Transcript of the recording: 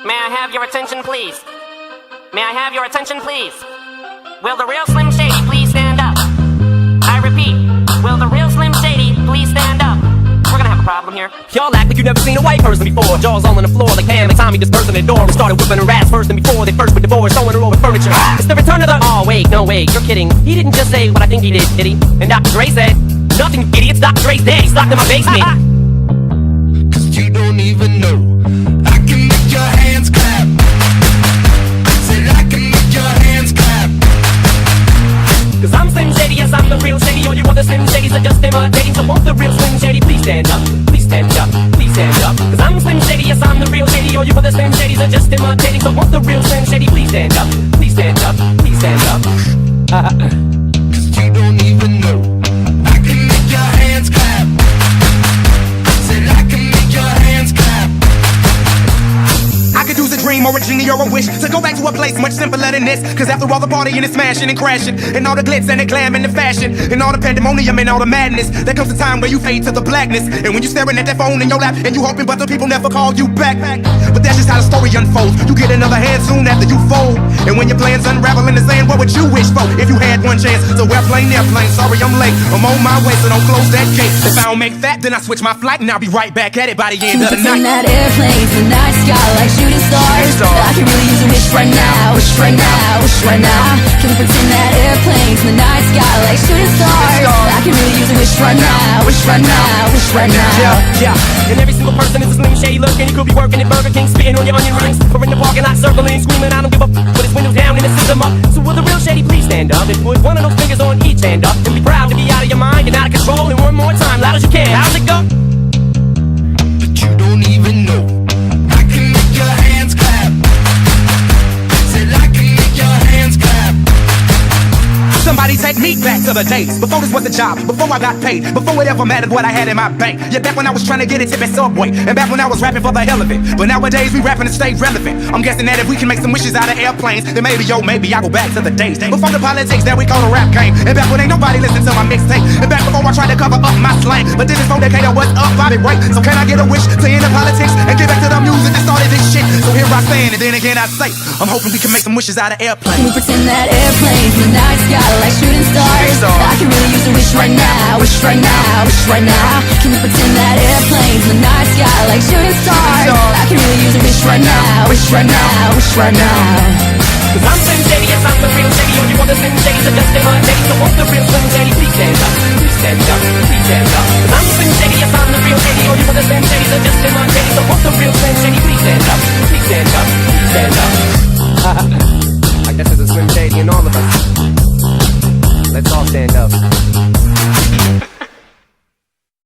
May I have your attention, please? May I have your attention, please? Will the Real Slim Shady please stand up? I repeat, will the Real Slim Shady please stand up? We're gonna have a problem here. Y'all act like you never seen a white person before. Jaws all on the floor like Pam and Tommy dispersing the door. And started whipping her ass first and before they first were divorced, throwing her over furniture. It's the return of the... Oh wait, no wait, you're kidding. He didn't just say what I think he did he? And Dr. Dre said, nothing, you idiots, Dr. Dre's dead. He's locked in my basement. Cause you don't even know I can make your hands clap. Said I can make your hands clap. Cause I'm Slim Shady, yes I'm the Real Shady. All you other Slim Shadys are just imitating. So won't the Real Slim Shady please stand up? Please stand up, please stand up. Cause I'm Slim Shady, yes I'm the Real Shady. All you other Slim Shadys are just imitating. So won't the Real Slim Shady please stand up? Please stand up, please stand up. Cause you don't even know I can make your hands clap. Said I can make your hands clap. I could use a dream or a genie or a wish to go back to a place much simpler than this. Cause after all the partying and smashing and crashing, and all the glitz and the glam and the fashion, and all the pandemonium and all the madness, there comes a time where you fade to the blackness. And when you're staring at that phone in your lap and you hoping but the people never call you back. But that's just how the story unfolds. You get another hand soon after you fold. And when your plans unravel in the sand, what would you wish for if you had one chance to airplane? Sorry I'm late, I'm on my way, so don't close that gate. If I don't make that, then I switch my flight and I'll be right back at it by the end of the night. In that airplane, the night sky like shooting stars. I can really use a wish right now, wish right now, wish right now. Can we pretend that airplanes in the night sky like shooting stars? I can really use a wish right now, wish right now, wish right now. Yeah, and every single person is a Slim Shady looking. He could be working at Burger King, spitting on your onion rings, or in the parking lot circling, screaming, I don't give a put his windows down and his system up. So will the Real Shady please stand up and put one of those fingers on each hand up and be proud to be out of your mind and out of control. And one more time, loud as you can, how's it go? But you don't even know I can make your hands clap. Said I can make your hands clap. Somebody take me back to the days before this was a job, before I got paid, before it ever mattered what I had in my bank. Yeah, back when I was trying to get a tip at Subway, and back when I was rapping for the hell of it. But nowadays we rapping to stay relevant. I'm guessing that if we can make some wishes out of airplanes, then maybe, yo, maybe I go back to the days before the politics that we call the rap game. And back when ain't nobody listened to my mixtape. And back before I tried to cover up my slang. But this is for Decatur, what's up, Bobby Ray? So can I get a wish to end the politics and get back to the music that started this shit? So here I stand, and then again I say, I'm hoping we can make some wishes out of airplanes. Can we pretend that airplanes in the night sky like shooting stars? I can really use a wish right now, wish right now, wish right now. Can we pretend that airplanes in the night sky like shooting stars? I can really use a wish right now, wish right now, wish right now. Cause I'm Slim Shady, yes I'm the Real Shady. All you other Slim Shadys are just imitating. So won't the Real Slim Shady please stand up? Please stand up, please stand up. Cause I'm Slim Shady, yes I'm the Real Shady. All you other Slim Shadys are just imitating. So won't the Real Slim Shady please stand up? Please stand up, please stand up. I guess there's a Slim Shady in all of us. Let's all stand up.